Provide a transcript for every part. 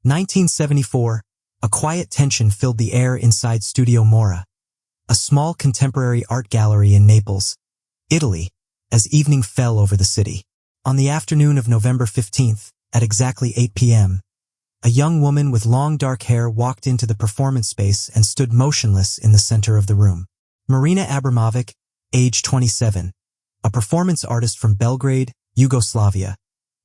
1974, a quiet tension filled the air inside Studio Mora, a small contemporary art gallery in Naples, Italy, as evening fell over the city. On the afternoon of November 15th, at exactly 8 p.m., a young woman with long dark hair walked into the performance space and stood motionless in the center of the room. Marina Abramović, age 27, a performance artist from Belgrade, Yugoslavia,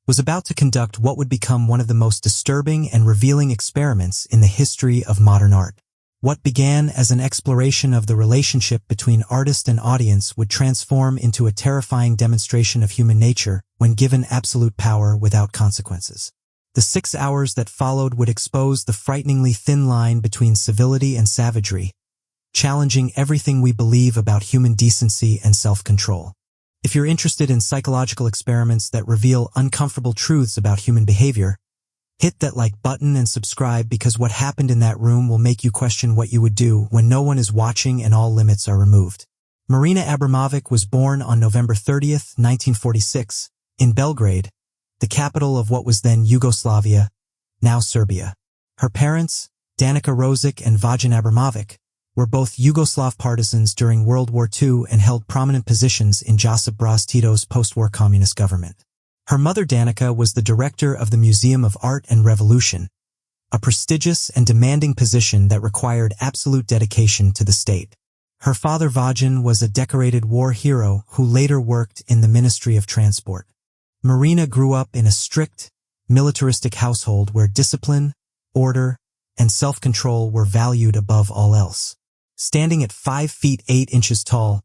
was about to conduct what would become one of the most disturbing and revealing experiments in the history of modern art. What began as an exploration of the relationship between artist and audience would transform into a terrifying demonstration of human nature when given absolute power without consequences. The 6 hours that followed would expose the frighteningly thin line between civility and savagery, challenging everything we believe about human decency and self-control. If you're interested in psychological experiments that reveal uncomfortable truths about human behavior, hit that like button and subscribe, because what happened in that room will make you question what you would do when no one is watching and all limits are removed. Marina Abramović was born on November 30th, 1946, in Belgrade, the capital of what was then Yugoslavia, now Serbia. Her parents, Danica Rosic and Vajan Abramović, were both Yugoslav partisans during World War II and held prominent positions in Josip Broz Tito's post-war communist government. Her mother Danica was the director of the Museum of Art and Revolution, a prestigious and demanding position that required absolute dedication to the state. Her father Vajan was a decorated war hero who later worked in the Ministry of Transport. Marina grew up in a strict, militaristic household where discipline, order, and self-control were valued above all else. Standing at 5 feet 8 inches tall,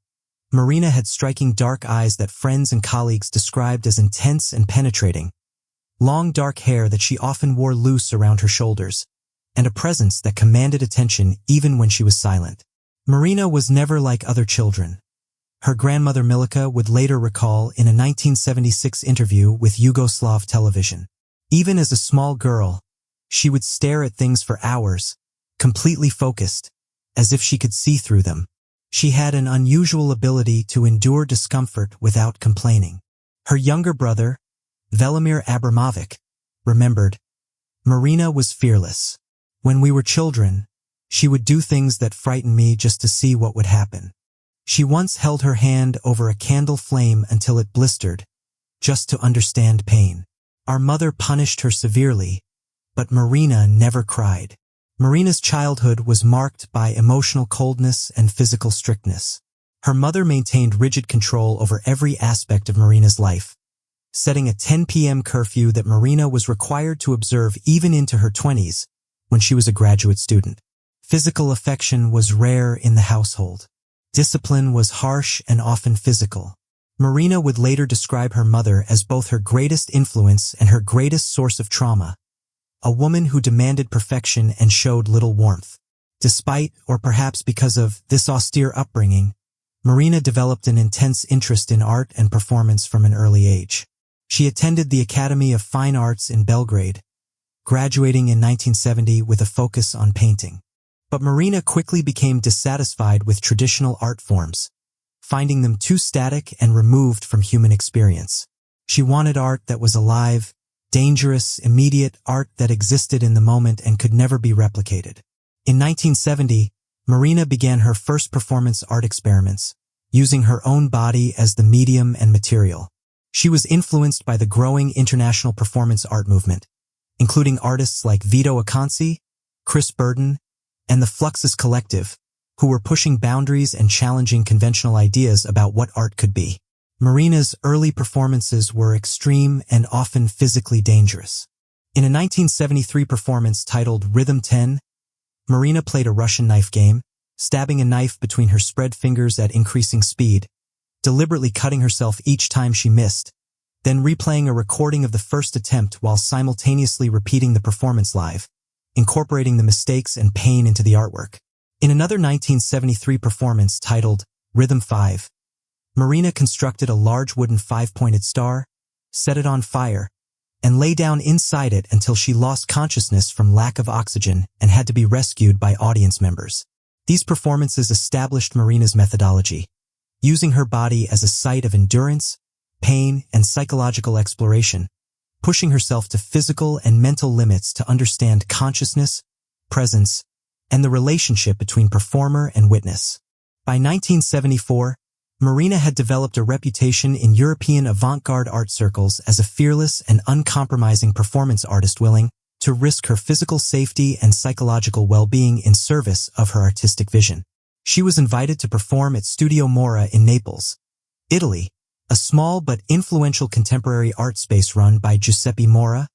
Marina had striking dark eyes that friends and colleagues described as intense and penetrating, long dark hair that she often wore loose around her shoulders, and a presence that commanded attention even when she was silent. Marina was never like other children. Her grandmother Milica would later recall in a 1976 interview with Yugoslav television. Even as a small girl, she would stare at things for hours, completely focused, as if she could see through them. She had an unusual ability to endure discomfort without complaining. Her younger brother, Velimir Abramović, remembered, "Marina was fearless. When we were children, she would do things that frightened me just to see what would happen. She once held her hand over a candle flame until it blistered, just to understand pain. Our mother punished her severely, but Marina never cried." Marina's childhood was marked by emotional coldness and physical strictness. Her mother maintained rigid control over every aspect of Marina's life, setting a 10 p.m. curfew that Marina was required to observe even into her 20s when she was a graduate student. Physical affection was rare in the household. Discipline was harsh and often physical. Marina would later describe her mother as both her greatest influence and her greatest source of trauma, a woman who demanded perfection and showed little warmth. Despite, or perhaps because of, this austere upbringing, Marina developed an intense interest in art and performance from an early age. She attended the Academy of Fine Arts in Belgrade, graduating in 1970 with a focus on painting. But Marina quickly became dissatisfied with traditional art forms, finding them too static and removed from human experience. She wanted art that was alive, dangerous, immediate, art that existed in the moment and could never be replicated. In 1970, Marina began her first performance art experiments, using her own body as the medium and material. She was influenced by the growing international performance art movement, including artists like Vito Acconci, Chris Burden, and the Fluxus Collective, who were pushing boundaries and challenging conventional ideas about what art could be. Marina's early performances were extreme and often physically dangerous. In a 1973 performance titled Rhythm 10, Marina played a Russian knife game, stabbing a knife between her spread fingers at increasing speed, deliberately cutting herself each time she missed, then replaying a recording of the first attempt while simultaneously repeating the performance live, incorporating the mistakes and pain into the artwork. In another 1973 performance titled Rhythm 5, Marina constructed a large wooden 5-pointed star, set it on fire, and lay down inside it until she lost consciousness from lack of oxygen and had to be rescued by audience members. These performances established Marina's methodology, using her body as a site of endurance, pain, and psychological exploration, pushing herself to physical and mental limits to understand consciousness, presence, and the relationship between performer and witness. By 1974, Marina had developed a reputation in European avant-garde art circles as a fearless and uncompromising performance artist willing to risk her physical safety and psychological well-being in service of her artistic vision. She was invited to perform at Studio Mora in Naples, Italy, a small but influential contemporary art space run by Giuseppe Mora,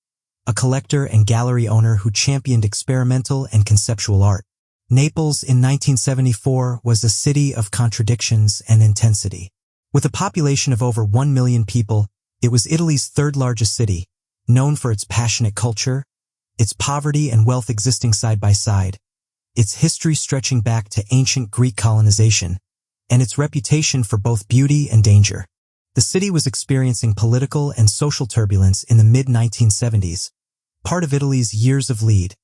a collector and gallery owner who championed experimental and conceptual art. Naples in 1974 was a city of contradictions and intensity. With a population of over 1 million people, it was Italy's third-largest city, known for its passionate culture, its poverty and wealth existing side by side, its history stretching back to ancient Greek colonization, and its reputation for both beauty and danger. The city was experiencing political and social turbulence in the mid-1970s, part of Italy's years of lead,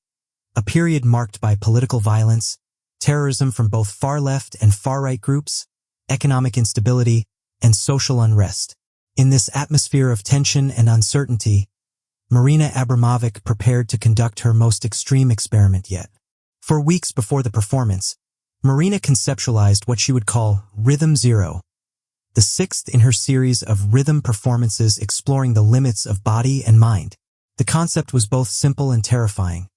a period marked by political violence, terrorism from both far-left and far-right groups, economic instability, and social unrest. In this atmosphere of tension and uncertainty, Marina Abramović prepared to conduct her most extreme experiment yet. For weeks before the performance, Marina conceptualized what she would call Rhythm Zero, the sixth in her series of rhythm performances exploring the limits of body and mind. The concept was both simple and terrifying.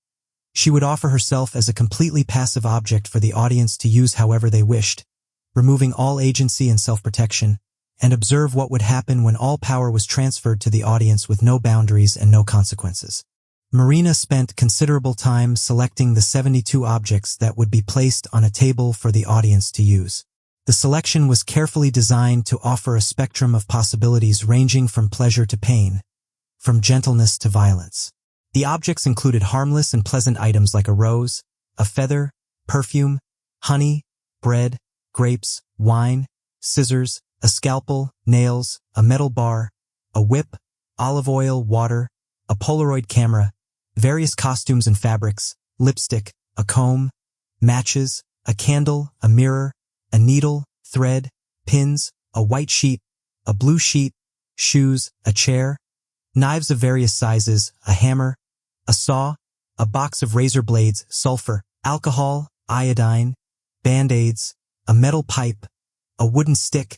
She would offer herself as a completely passive object for the audience to use however they wished, removing all agency and self-protection, and observe what would happen when all power was transferred to the audience with no boundaries and no consequences. Marina spent considerable time selecting the 72 objects that would be placed on a table for the audience to use. The selection was carefully designed to offer a spectrum of possibilities ranging from pleasure to pain, from gentleness to violence. The objects included harmless and pleasant items like a rose, a feather, perfume, honey, bread, grapes, wine, scissors, a scalpel, nails, a metal bar, a whip, olive oil, water, a Polaroid camera, various costumes and fabrics, lipstick, a comb, matches, a candle, a mirror, a needle, thread, pins, a white sheet, a blue sheet, shoes, a chair, knives of various sizes, a hammer, a saw, a box of razor blades, sulfur, alcohol, iodine, band-aids, a metal pipe, a wooden stick,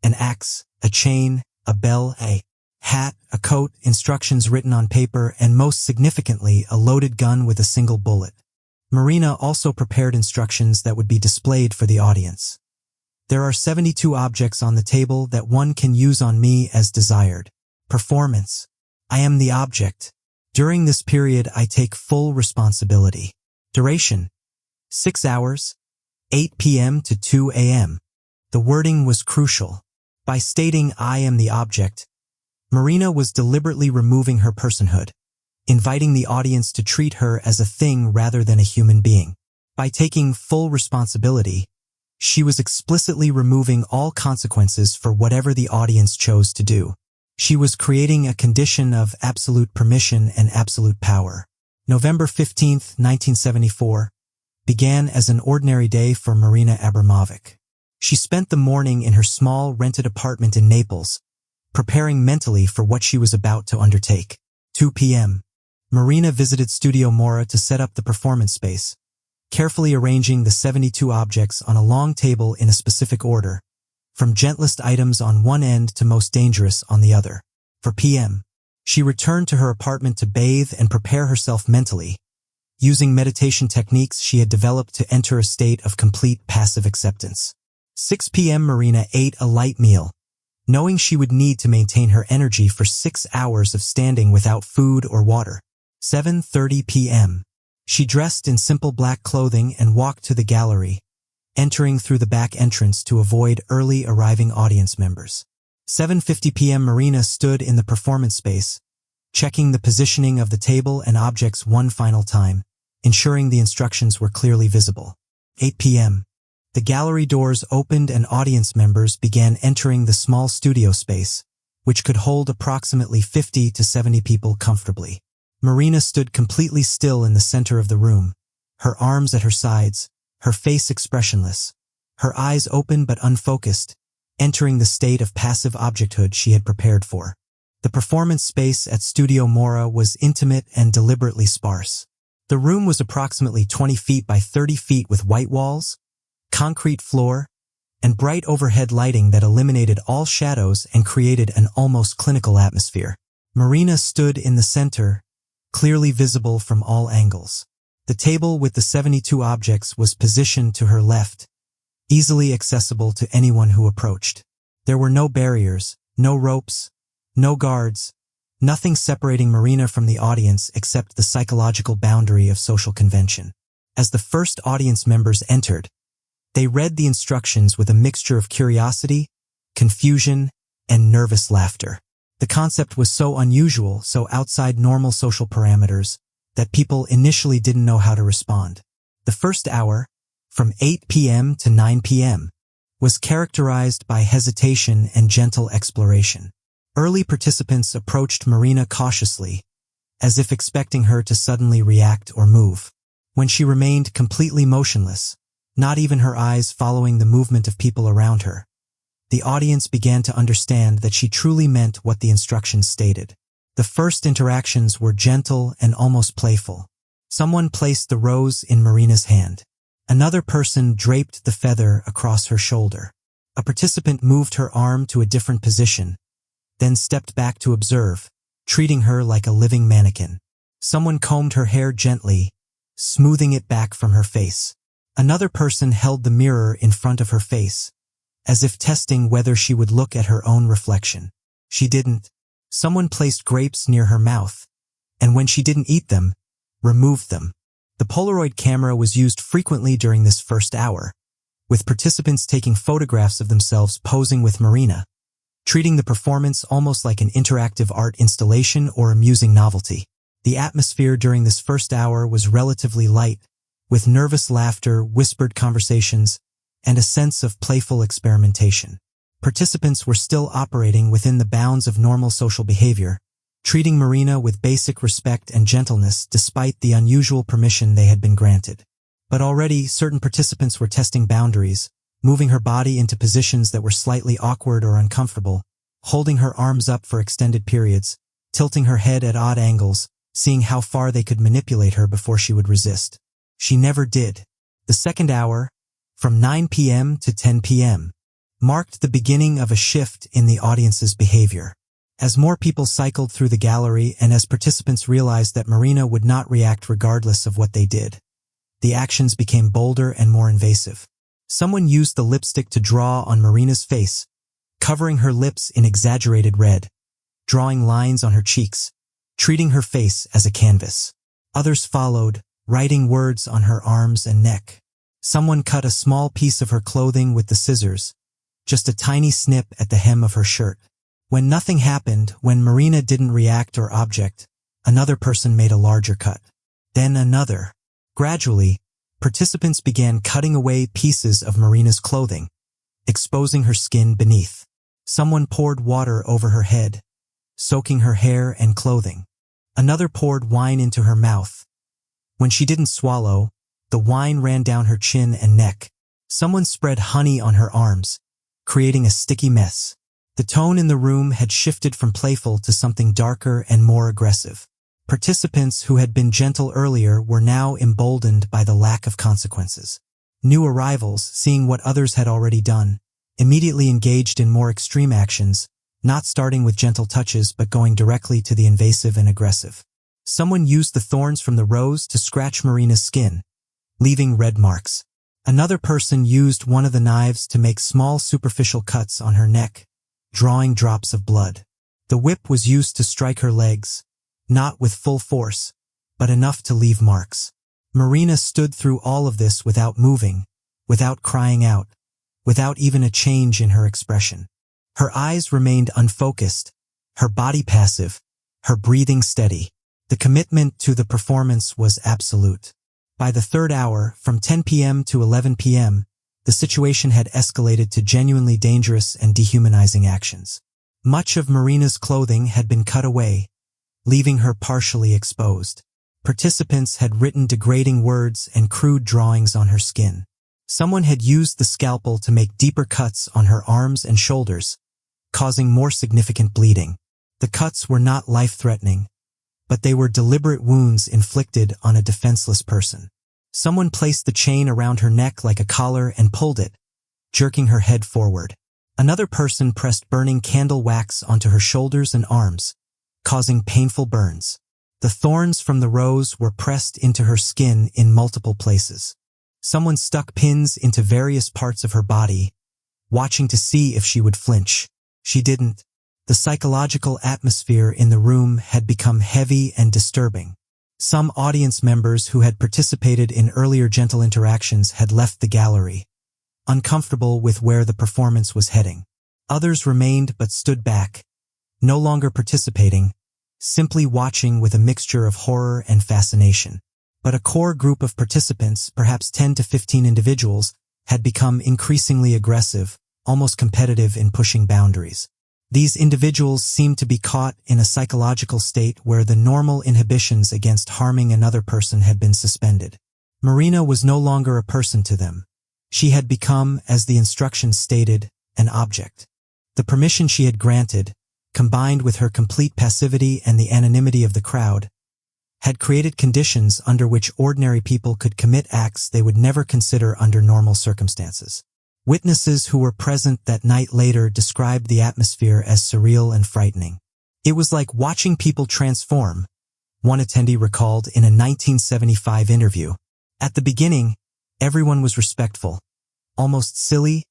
an axe, a chain, a bell, a hat, a coat, instructions written on paper, and most significantly, a loaded gun with a single bullet. Marina also prepared instructions that would be displayed for the audience. There are 72 objects on the table that one can use on me as desired. Performance. I am the object. During this period, I take full responsibility. Duration. 6 hours, 8 p.m. to 2 a.m. The wording was crucial. By stating I am the object, Marina was deliberately removing her personhood, inviting the audience to treat her as a thing rather than a human being. By taking full responsibility, she was explicitly removing all consequences for whatever the audience chose to do. She was creating a condition of absolute permission and absolute power. November 15, 1974, began as an ordinary day for Marina Abramović. She spent the morning in her small rented apartment in Naples, preparing mentally for what she was about to undertake. 2 p.m. Marina visited Studio Mora to set up the performance space, carefully arranging the 72 objects on a long table in a specific order, from gentlest items on one end to most dangerous on the other. 4 p.m. She returned to her apartment to bathe and prepare herself mentally, using meditation techniques she had developed to enter a state of complete passive acceptance. 6 p.m. Marina ate a light meal, knowing she would need to maintain her energy for 6 hours of standing without food or water. 7:30 p.m. She dressed in simple black clothing and walked to the gallery, entering through the back entrance to avoid early arriving audience members. 7:50 p.m. Marina stood in the performance space, checking the positioning of the table and objects one final time, ensuring the instructions were clearly visible. 8 p.m. The gallery doors opened and audience members began entering the small studio space, which could hold approximately 50 to 70 people comfortably. Marina stood completely still in the center of the room, her arms at her sides, her face expressionless, her eyes open but unfocused, entering the state of passive objecthood she had prepared for. The performance space at Studio Mora was intimate and deliberately sparse. The room was approximately 20 feet by 30 feet with white walls, concrete floor, and bright overhead lighting that eliminated all shadows and created an almost clinical atmosphere. Marina stood in the center, clearly visible from all angles. The table with the 72 objects was positioned to her left, easily accessible to anyone who approached. There were no barriers, no ropes, no guards, nothing separating Marina from the audience except the psychological boundary of social convention. As the first audience members entered, they read the instructions with a mixture of curiosity, confusion, and nervous laughter. The concept was so unusual, so outside normal social parameters, that people initially didn't know how to respond. The first hour, from 8 p.m. to 9 p.m., was characterized by hesitation and gentle exploration. Early participants approached Marina cautiously, as if expecting her to suddenly react or move. When she remained completely motionless, not even her eyes following the movement of people around her, the audience began to understand that she truly meant what the instructions stated. The first interactions were gentle and almost playful. Someone placed the rose in Marina's hand. Another person draped the feather across her shoulder. A participant moved her arm to a different position, then stepped back to observe, treating her like a living mannequin. Someone combed her hair gently, smoothing it back from her face. Another person held the mirror in front of her face, as if testing whether she would look at her own reflection. She didn't. Someone placed grapes near her mouth, and when she didn't eat them, removed them. The Polaroid camera was used frequently during this first hour, with participants taking photographs of themselves posing with Marina, treating the performance almost like an interactive art installation or amusing novelty. The atmosphere during this first hour was relatively light, with nervous laughter, whispered conversations, and a sense of playful experimentation. Participants were still operating within the bounds of normal social behavior, treating Marina with basic respect and gentleness despite the unusual permission they had been granted. But already, certain participants were testing boundaries, moving her body into positions that were slightly awkward or uncomfortable, holding her arms up for extended periods, tilting her head at odd angles, seeing how far they could manipulate her before she would resist. She never did. The second hour, from 9 p.m. to 10 p.m., marked the beginning of a shift in the audience's behavior. As more people cycled through the gallery and as participants realized that Marina would not react regardless of what they did, the actions became bolder and more invasive. Someone used the lipstick to draw on Marina's face, covering her lips in exaggerated red, drawing lines on her cheeks, treating her face as a canvas. Others followed, writing words on her arms and neck. Someone cut a small piece of her clothing with the scissors, just a tiny snip at the hem of her shirt. When nothing happened, when Marina didn't react or object, another person made a larger cut. Then another. Gradually, participants began cutting away pieces of Marina's clothing, exposing her skin beneath. Someone poured water over her head, soaking her hair and clothing. Another poured wine into her mouth. When she didn't swallow, the wine ran down her chin and neck. Someone spread honey on her arms, creating a sticky mess. The tone in the room had shifted from playful to something darker and more aggressive. Participants who had been gentle earlier were now emboldened by the lack of consequences. New arrivals, seeing what others had already done, immediately engaged in more extreme actions, not starting with gentle touches but going directly to the invasive and aggressive. Someone used the thorns from the rose to scratch Marina's skin, leaving red marks. Another person used one of the knives to make small superficial cuts on her neck, drawing drops of blood. The whip was used to strike her legs, not with full force, but enough to leave marks. Marina stood through all of this without moving, without crying out, without even a change in her expression. Her eyes remained unfocused, her body passive, her breathing steady. The commitment to the performance was absolute. By the third hour, from 10 p.m. to 11 p.m., the situation had escalated to genuinely dangerous and dehumanizing actions. Much of Marina's clothing had been cut away, leaving her partially exposed. Participants had written degrading words and crude drawings on her skin. Someone had used the scalpel to make deeper cuts on her arms and shoulders, causing more significant bleeding. The cuts were not life-threatening, but they were deliberate wounds inflicted on a defenseless person. Someone placed the chain around her neck like a collar and pulled it, jerking her head forward. Another person pressed burning candle wax onto her shoulders and arms, causing painful burns. The thorns from the rose were pressed into her skin in multiple places. Someone stuck pins into various parts of her body, watching to see if she would flinch. She didn't. The psychological atmosphere in the room had become heavy and disturbing. Some audience members who had participated in earlier gentle interactions had left the gallery, uncomfortable with where the performance was heading. Others remained but stood back, no longer participating, simply watching with a mixture of horror and fascination. But a core group of participants, perhaps 10 to 15 individuals, had become increasingly aggressive, almost competitive in pushing boundaries. These individuals seemed to be caught in a psychological state where the normal inhibitions against harming another person had been suspended. Marina was no longer a person to them. She had become, as the instructions stated, an object. The permission she had granted, combined with her complete passivity and the anonymity of the crowd, had created conditions under which ordinary people could commit acts they would never consider under normal circumstances. Witnesses who were present that night later described the atmosphere as surreal and frightening. It was like watching people transform, one attendee recalled in a 1975 interview. At the beginning, everyone was respectful, almost silly,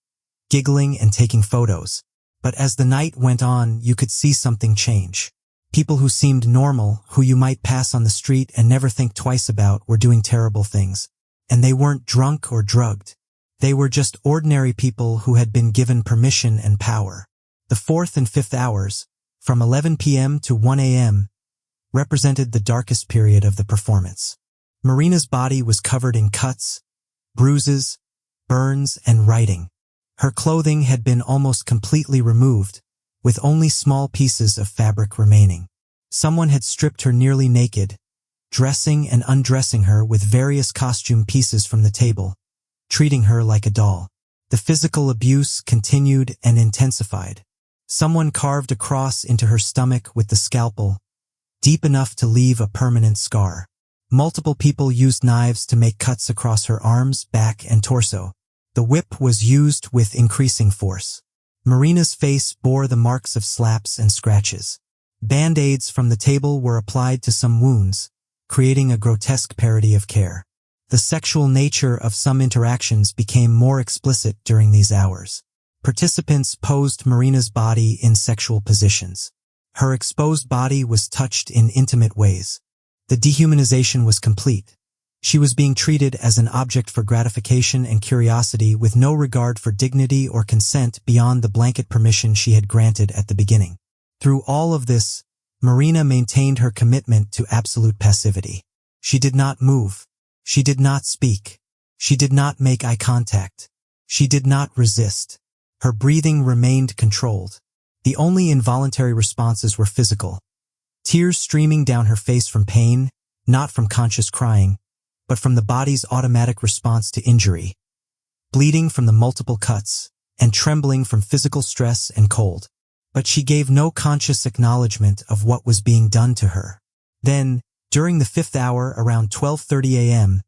giggling and taking photos. But as the night went on, you could see something change. People who seemed normal, who you might pass on the street and never think twice about, were doing terrible things. And they weren't drunk or drugged. They were just ordinary people who had been given permission and power. The fourth and fifth hours, from 11 p.m. to 1 a.m., represented the darkest period of the performance. Marina's body was covered in cuts, bruises, burns, and writing. Her clothing had been almost completely removed, with only small pieces of fabric remaining. Someone had stripped her nearly naked, dressing and undressing her with various costume pieces from the table, treating her like a doll. The physical abuse continued and intensified. Someone carved a cross into her stomach with the scalpel, deep enough to leave a permanent scar. Multiple people used knives to make cuts across her arms, back, and torso. The whip was used with increasing force. Marina's face bore the marks of slaps and scratches. Band-aids from the table were applied to some wounds, creating a grotesque parody of care. The sexual nature of some interactions became more explicit during these hours. Participants posed Marina's body in sexual positions. Her exposed body was touched in intimate ways. The dehumanization was complete. She was being treated as an object for gratification and curiosity with no regard for dignity or consent beyond the blanket permission she had granted at the beginning. Through all of this, Marina maintained her commitment to absolute passivity. She did not move. She did not speak. She did not make eye contact. She did not resist. Her breathing remained controlled. The only involuntary responses were physical. Tears streaming down her face from pain, not from conscious crying, but from the body's automatic response to injury, bleeding from the multiple cuts, and trembling from physical stress and cold. But she gave no conscious acknowledgement of what was being done to her. Then, during the fifth hour, around 12:30 a.m.,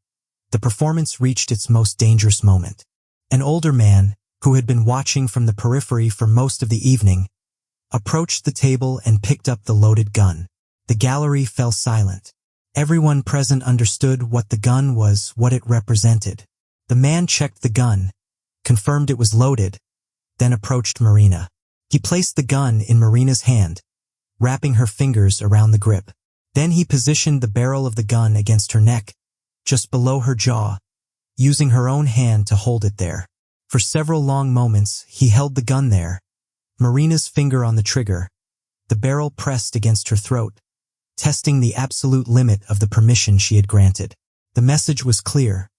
the performance reached its most dangerous moment. An older man, who had been watching from the periphery for most of the evening, approached the table and picked up the loaded gun. The gallery fell silent. Everyone present understood what the gun was, what it represented. The man checked the gun, confirmed it was loaded, then approached Marina. He placed the gun in Marina's hand, wrapping her fingers around the grip. Then he positioned the barrel of the gun against her neck, just below her jaw, using her own hand to hold it there. For several long moments, he held the gun there, Marina's finger on the trigger, the barrel pressed against her throat, testing the absolute limit of the permission she had granted. The message was clear.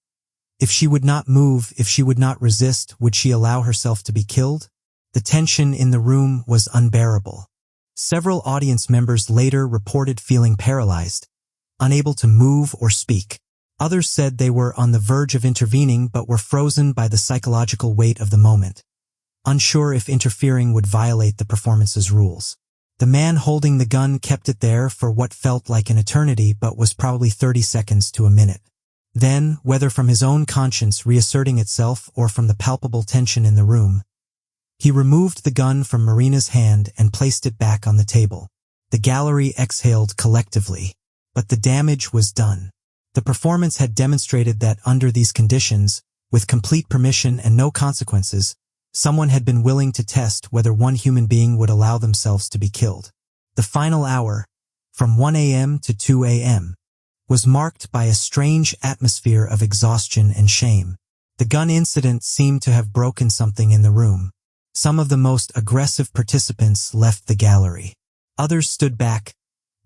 If she would not move, if she would not resist, would she allow herself to be killed? The tension in the room was unbearable. Several audience members later reported feeling paralyzed, unable to move or speak. Others said they were on the verge of intervening but were frozen by the psychological weight of the moment, unsure if interfering would violate the performance's rules. The man holding the gun kept it there for what felt like an eternity but was probably 30 seconds to a minute. Then, whether from his own conscience reasserting itself or from the palpable tension in the room, he removed the gun from Marina's hand and placed it back on the table. The gallery exhaled collectively, but the damage was done. The performance had demonstrated that under these conditions, with complete permission and no consequences, someone had been willing to test whether one human being would allow themselves to be killed. The final hour, from 1 a.m. to 2 a.m., was marked by a strange atmosphere of exhaustion and shame. The gun incident seemed to have broken something in the room. Some of the most aggressive participants left the gallery. Others stood back,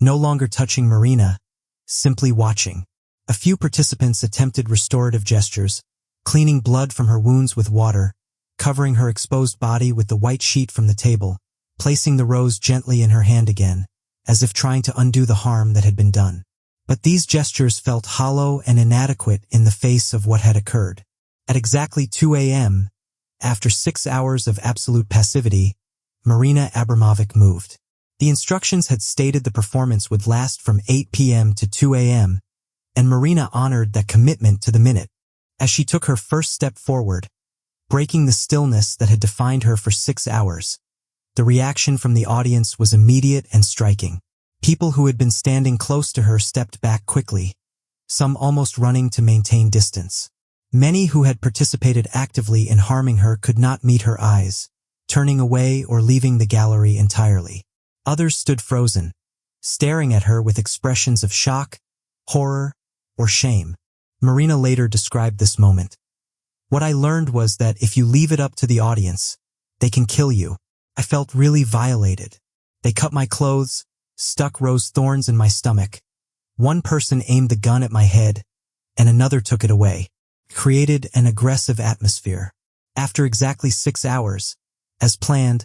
no longer touching Marina, simply watching. A few participants attempted restorative gestures, cleaning blood from her wounds with water, covering her exposed body with the white sheet from the table, placing the rose gently in her hand again, as if trying to undo the harm that had been done. But these gestures felt hollow and inadequate in the face of what had occurred. At exactly 2 a.m., after 6 hours of absolute passivity, Marina Abramović moved. The instructions had stated the performance would last from 8 p.m. to 2 a.m., and Marina honored that commitment to the minute. As she took her first step forward, breaking the stillness that had defined her for 6 hours, the reaction from the audience was immediate and striking. People who had been standing close to her stepped back quickly, some almost running to maintain distance. Many who had participated actively in harming her could not meet her eyes, turning away or leaving the gallery entirely. Others stood frozen, staring at her with expressions of shock, horror, or shame. Marina later described this moment. "What I learned was that if you leave it up to the audience, they can kill you. I felt really violated. They cut my clothes, stuck rose thorns in my stomach. One person aimed the gun at my head, and another took it away. Created an aggressive atmosphere. After exactly 6 hours, as planned,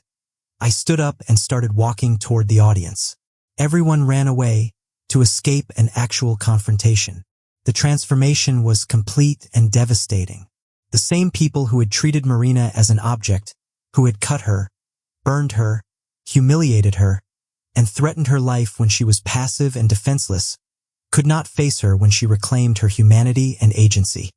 I stood up and started walking toward the audience. Everyone ran away to escape an actual confrontation. The transformation was complete and devastating. The same people who had treated Marina as an object, who had cut her, burned her, humiliated her, and threatened her life when she was passive and defenseless, could not face her when she reclaimed her humanity and agency.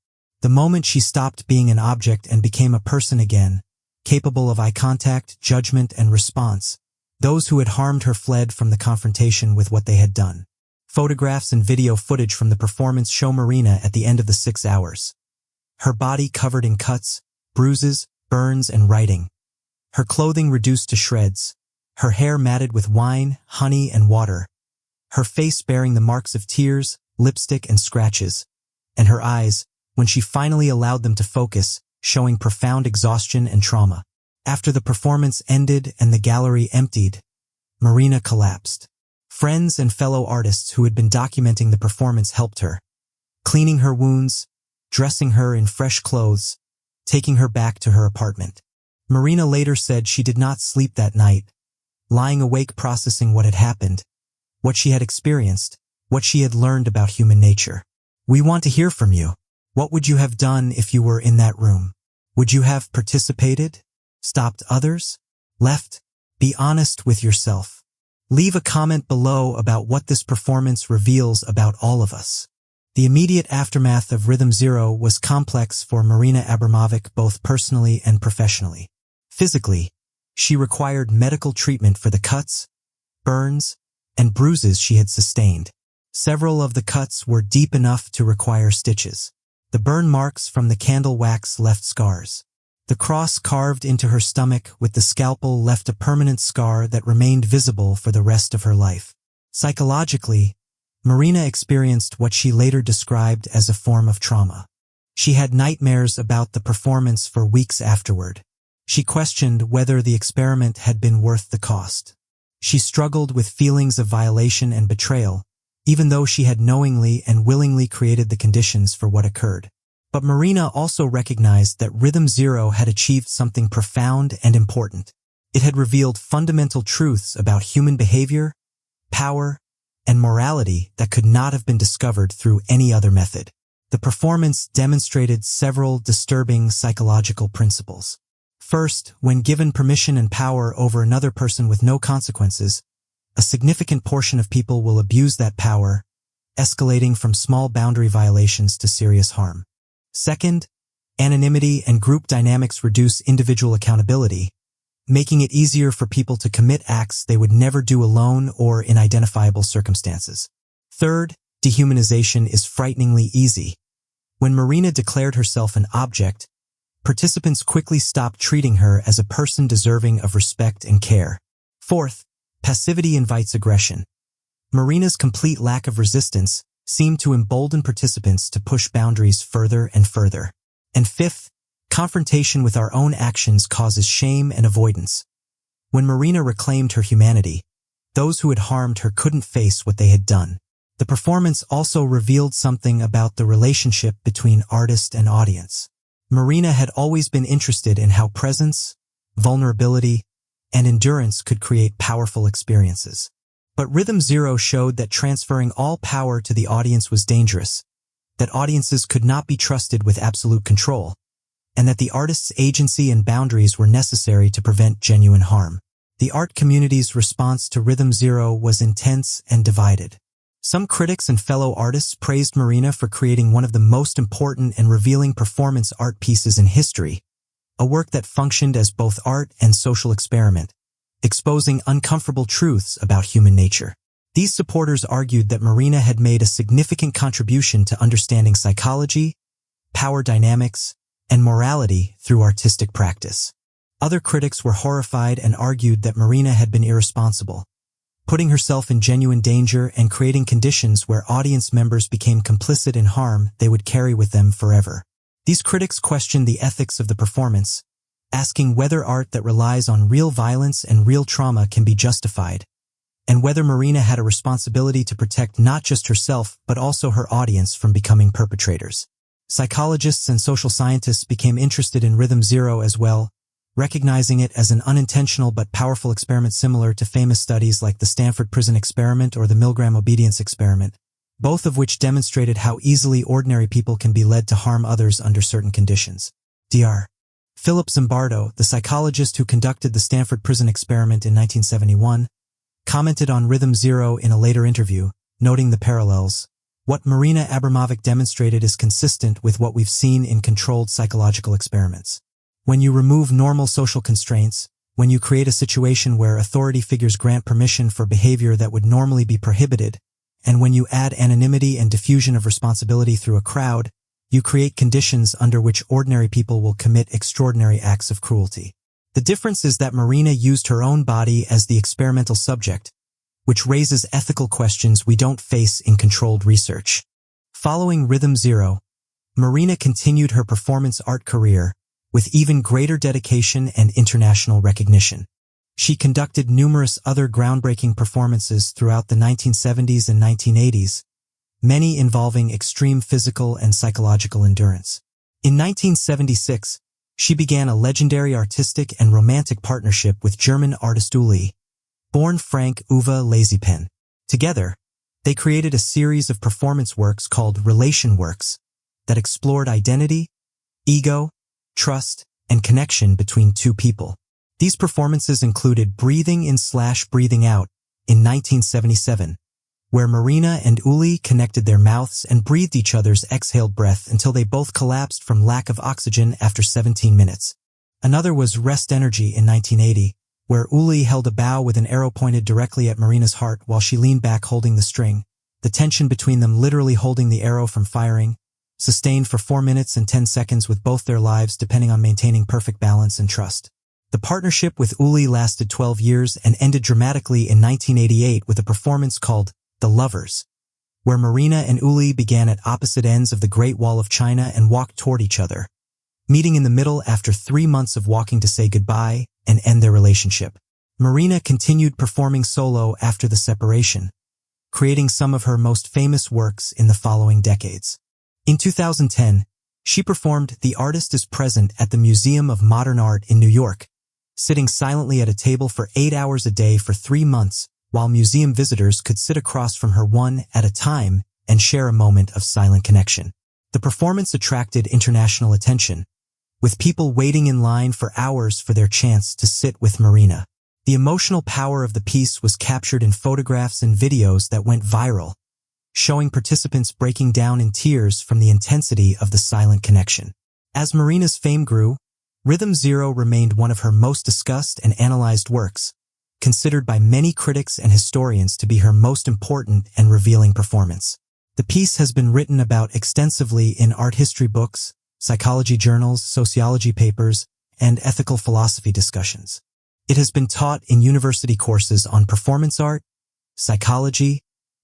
The moment she stopped being an object and became a person again, capable of eye contact, judgment, and response, those who had harmed her fled from the confrontation with what they had done. Photographs and video footage from the performance show Marina at the end of the 6 hours. Her body covered in cuts, bruises, burns, and writing. Her clothing reduced to shreds. Her hair matted with wine, honey, and water. Her face bearing the marks of tears, lipstick, and scratches. And her eyes, when she finally allowed them to focus, showing profound exhaustion and trauma. After the performance ended and the gallery emptied, Marina collapsed. Friends and fellow artists who had been documenting the performance helped her, cleaning her wounds, dressing her in fresh clothes, taking her back to her apartment. Marina later said she did not sleep that night, lying awake processing what had happened, what she had experienced, what she had learned about human nature. We want to hear from you. What would you have done if you were in that room? Would you have participated? Stopped others? Left? Be honest with yourself. Leave a comment below about what this performance reveals about all of us. The immediate aftermath of Rhythm Zero was complex for Marina Abramović both personally and professionally. Physically, she required medical treatment for the cuts, burns, and bruises she had sustained. Several of the cuts were deep enough to require stitches. The burn marks from the candle wax left scars. The cross carved into her stomach with the scalpel left a permanent scar that remained visible for the rest of her life. Psychologically, Marina experienced what she later described as a form of trauma. She had nightmares about the performance for weeks afterward. She questioned whether the experiment had been worth the cost. She struggled with feelings of violation and betrayal, even though she had knowingly and willingly created the conditions for what occurred. But Marina also recognized that Rhythm Zero had achieved something profound and important. It had revealed fundamental truths about human behavior, power, and morality that could not have been discovered through any other method. The performance demonstrated several disturbing psychological principles. First, when given permission and power over another person with no consequences, a significant portion of people will abuse that power, escalating from small boundary violations to serious harm. Second, anonymity and group dynamics reduce individual accountability, making it easier for people to commit acts they would never do alone or in identifiable circumstances. Third, dehumanization is frighteningly easy. When Marina declared herself an object, participants quickly stopped treating her as a person deserving of respect and care. Fourth, passivity invites aggression. Marina's complete lack of resistance seemed to embolden participants to push boundaries further and further. And fifth, confrontation with our own actions causes shame and avoidance. When Marina reclaimed her humanity, those who had harmed her couldn't face what they had done. The performance also revealed something about the relationship between artist and audience. Marina had always been interested in how presence, vulnerability, and endurance could create powerful experiences. But Rhythm Zero showed that transferring all power to the audience was dangerous, that audiences could not be trusted with absolute control, and that the artist's agency and boundaries were necessary to prevent genuine harm. The art community's response to Rhythm Zero was intense and divided. Some critics and fellow artists praised Marina for creating one of the most important and revealing performance art pieces in history, a work that functioned as both art and social experiment, exposing uncomfortable truths about human nature. These supporters argued that Marina had made a significant contribution to understanding psychology, power dynamics, and morality through artistic practice. Other critics were horrified and argued that Marina had been irresponsible, putting herself in genuine danger and creating conditions where audience members became complicit in harm they would carry with them forever. These critics questioned the ethics of the performance, asking whether art that relies on real violence and real trauma can be justified, and whether Marina had a responsibility to protect not just herself but also her audience from becoming perpetrators. Psychologists and social scientists became interested in Rhythm Zero as well, recognizing it as an unintentional but powerful experiment similar to famous studies like the Stanford Prison Experiment or the Milgram Obedience Experiment, both of which demonstrated how easily ordinary people can be led to harm others under certain conditions. Dr. Philip Zimbardo, the psychologist who conducted the Stanford Prison Experiment in 1971, commented on Rhythm Zero in a later interview, noting the parallels. What Marina Abramović demonstrated is consistent with what we've seen in controlled psychological experiments. When you remove normal social constraints, when you create a situation where authority figures grant permission for behavior that would normally be prohibited, and when you add anonymity and diffusion of responsibility through a crowd, you create conditions under which ordinary people will commit extraordinary acts of cruelty. The difference is that Marina used her own body as the experimental subject, which raises ethical questions we don't face in controlled research. Following Rhythm Zero, Marina continued her performance art career with even greater dedication and international recognition. She conducted numerous other groundbreaking performances throughout the 1970s and 1980s, many involving extreme physical and psychological endurance. In 1976, she began a legendary artistic and romantic partnership with German artist Uli, born Frank Uwe Lazypen. Together, they created a series of performance works called Relation Works that explored identity, ego, trust, and connection between two people. These performances included Breathing In/Breathing Out in 1977, where Marina and Uli connected their mouths and breathed each other's exhaled breath until they both collapsed from lack of oxygen after 17 minutes. Another was Rest Energy in 1980, where Uli held a bow with an arrow pointed directly at Marina's heart while she leaned back holding the string, the tension between them literally holding the arrow from firing, sustained for 4 minutes and 10 seconds with both their lives depending on maintaining perfect balance and trust. The partnership with Uli lasted 12 years and ended dramatically in 1988 with a performance called The Lovers, where Marina and Uli began at opposite ends of the Great Wall of China and walked toward each other, meeting in the middle after 3 months of walking to say goodbye and end their relationship. Marina continued performing solo after the separation, creating some of her most famous works in the following decades. In 2010, she performed The Artist is Present at the Museum of Modern Art in New York, sitting silently at a table for 8 hours a day for 3 months, while museum visitors could sit across from her one at a time and share a moment of silent connection. The performance attracted international attention, with people waiting in line for hours for their chance to sit with Marina. The emotional power of the piece was captured in photographs and videos that went viral, showing participants breaking down in tears from the intensity of the silent connection. As Marina's fame grew, Rhythm Zero remained one of her most discussed and analyzed works, considered by many critics and historians to be her most important and revealing performance. The piece has been written about extensively in art history books, psychology journals, sociology papers, and ethical philosophy discussions. It has been taught in university courses on performance art, psychology,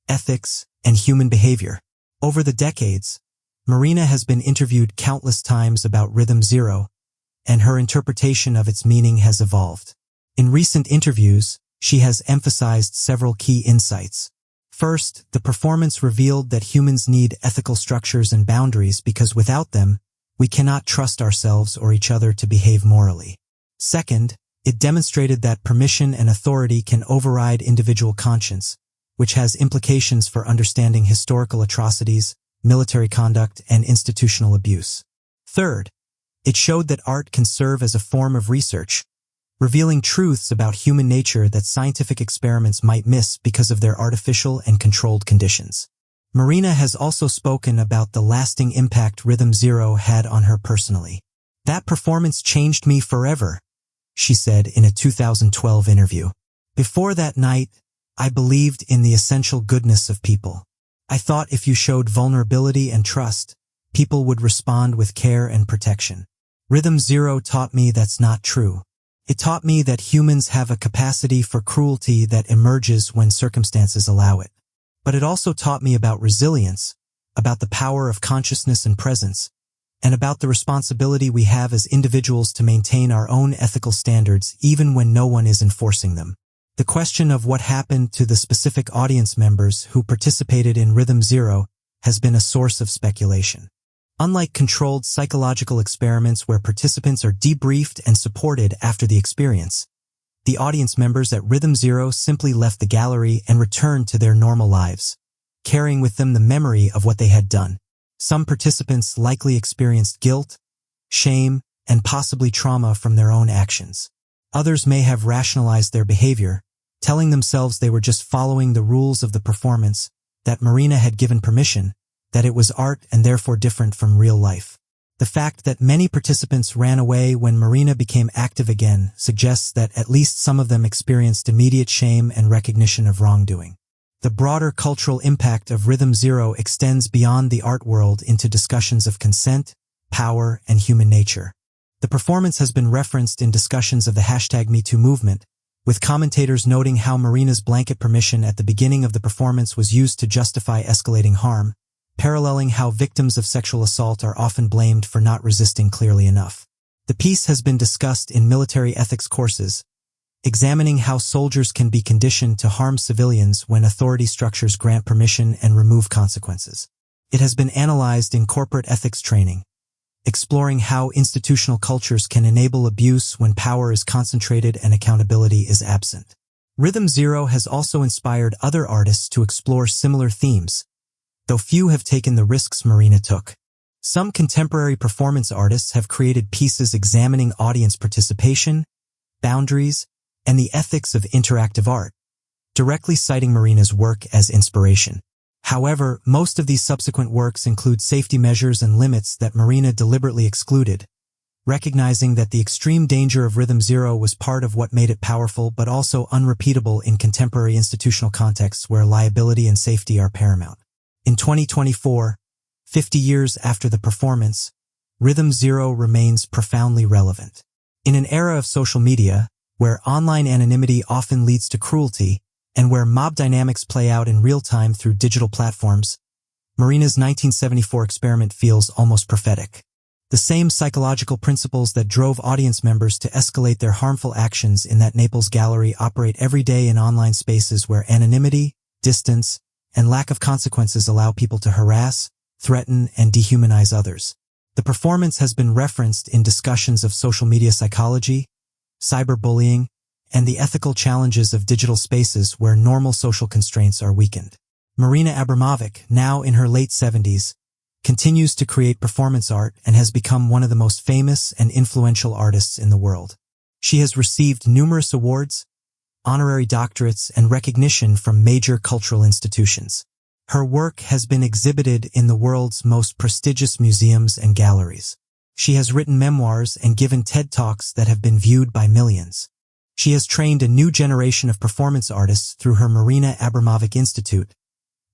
ethics, and human behavior. Over the decades, Marina has been interviewed countless times about Rhythm Zero, and her interpretation of its meaning has evolved. In recent interviews, she has emphasized several key insights. First, the performance revealed that humans need ethical structures and boundaries because without them, we cannot trust ourselves or each other to behave morally. Second, it demonstrated that permission and authority can override individual conscience, which has implications for understanding historical atrocities, military conduct, and institutional abuse. Third, it showed that art can serve as a form of research, revealing truths about human nature that scientific experiments might miss because of their artificial and controlled conditions. Marina has also spoken about the lasting impact Rhythm Zero had on her personally. "That performance changed me forever," she said in a 2012 interview. "Before that night, I believed in the essential goodness of people. I thought if you showed vulnerability and trust, people would respond with care and protection. Rhythm Zero taught me that's not true. It taught me that humans have a capacity for cruelty that emerges when circumstances allow it. But it also taught me about resilience, about the power of consciousness and presence, and about the responsibility we have as individuals to maintain our own ethical standards even when no one is enforcing them." The question of what happened to the specific audience members who participated in Rhythm Zero has been a source of speculation. Unlike controlled psychological experiments where participants are debriefed and supported after the experience, the audience members at Rhythm Zero simply left the gallery and returned to their normal lives, carrying with them the memory of what they had done. Some participants likely experienced guilt, shame, and possibly trauma from their own actions. Others may have rationalized their behavior, telling themselves they were just following the rules of the performance, that Marina had given permission, that it was art and therefore different from real life. The fact that many participants ran away when Marina became active again suggests that at least some of them experienced immediate shame and recognition of wrongdoing. The broader cultural impact of Rhythm Zero extends beyond the art world into discussions of consent, power, and human nature. The performance has been referenced in discussions of the #MeToo movement, with commentators noting how Marina's blanket permission at the beginning of the performance was used to justify escalating harm, paralleling how victims of sexual assault are often blamed for not resisting clearly enough. The piece has been discussed in military ethics courses, examining how soldiers can be conditioned to harm civilians when authority structures grant permission and remove consequences. It has been analyzed in corporate ethics training, exploring how institutional cultures can enable abuse when power is concentrated and accountability is absent. Rhythm Zero has also inspired other artists to explore similar themes, though few have taken the risks Marina took. Some contemporary performance artists have created pieces examining audience participation, boundaries, and the ethics of interactive art, directly citing Marina's work as inspiration. However, most of these subsequent works include safety measures and limits that Marina deliberately excluded, recognizing that the extreme danger of Rhythm Zero was part of what made it powerful but also unrepeatable in contemporary institutional contexts where liability and safety are paramount. In 2024, 50 years after the performance, Rhythm Zero remains profoundly relevant. In an era of social media, where online anonymity often leads to cruelty, and where mob dynamics play out in real time through digital platforms, Marina's 1974 experiment feels almost prophetic. The same psychological principles that drove audience members to escalate their harmful actions in that Naples gallery operate every day in online spaces where anonymity, distance, and lack of consequences allow people to harass, threaten, and dehumanize others. The performance has been referenced in discussions of social media psychology, cyberbullying, and the ethical challenges of digital spaces where normal social constraints are weakened. Marina Abramović, now in her late 70s, continues to create performance art and has become one of the most famous and influential artists in the world. She has received numerous awards, honorary doctorates, and recognition from major cultural institutions. Her work has been exhibited in the world's most prestigious museums and galleries. She has written memoirs and given TED Talks that have been viewed by millions. She has trained a new generation of performance artists through her Marina Abramović Institute,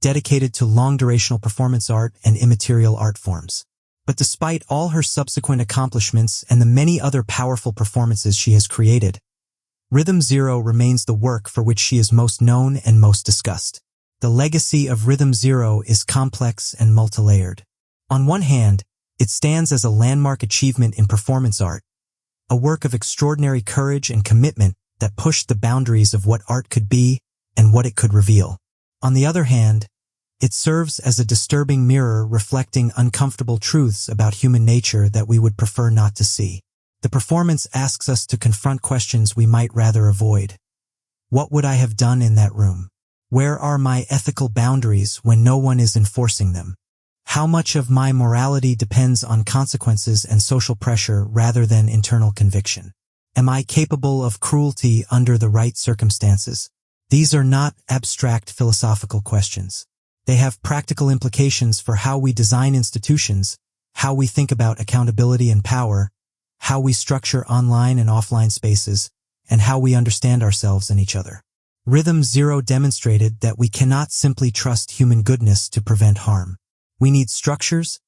dedicated to long-durational performance art and immaterial art forms. But despite all her subsequent accomplishments and the many other powerful performances she has created, Rhythm Zero remains the work for which she is most known and most discussed. The legacy of Rhythm Zero is complex and multilayered. On one hand, it stands as a landmark achievement in performance art, a work of extraordinary courage and commitment that pushed the boundaries of what art could be and what it could reveal. On the other hand, it serves as a disturbing mirror reflecting uncomfortable truths about human nature that we would prefer not to see. The performance asks us to confront questions we might rather avoid. What would I have done in that room? Where are my ethical boundaries when no one is enforcing them? How much of my morality depends on consequences and social pressure rather than internal conviction? Am I capable of cruelty under the right circumstances? These are not abstract philosophical questions. They have practical implications for how we design institutions, how we think about accountability and power, how we structure online and offline spaces, and how we understand ourselves and each other. Rhythm Zero demonstrated that we cannot simply trust human goodness to prevent harm. We need structures,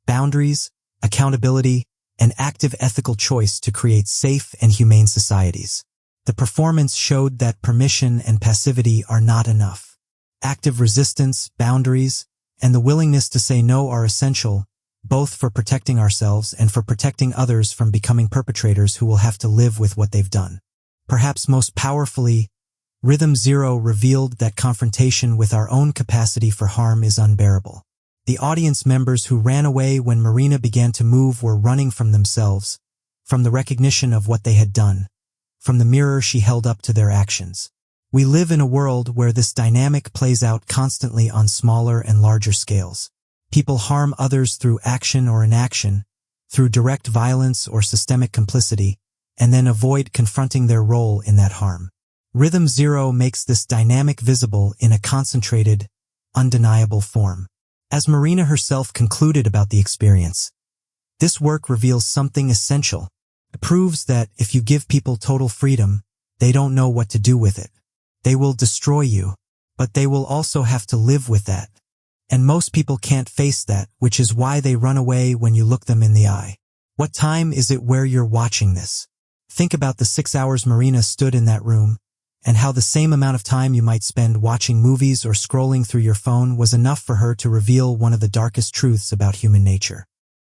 boundaries, accountability, and active ethical choice to create safe and humane societies. The performance showed that permission and passivity are not enough. Active resistance, boundaries, and the willingness to say no are essential, both for protecting ourselves and for protecting others from becoming perpetrators who will have to live with what they've done. Perhaps most powerfully, Rhythm Zero revealed that confrontation with our own capacity for harm is unbearable. The audience members who ran away when Marina began to move were running from themselves, from the recognition of what they had done, from the mirror she held up to their actions. We live in a world where this dynamic plays out constantly on smaller and larger scales. People harm others through action or inaction, through direct violence or systemic complicity, and then avoid confronting their role in that harm. Rhythm Zero makes this dynamic visible in a concentrated, undeniable form. As Marina herself concluded about the experience, this work reveals something essential. It proves that if you give people total freedom, they don't know what to do with it. They will destroy you, but they will also have to live with that. And most people can't face that, which is why they run away when you look them in the eye. What time is it where you're watching this? Think about the 6 hours Marina stood in that room, and how the same amount of time you might spend watching movies or scrolling through your phone was enough for her to reveal one of the darkest truths about human nature.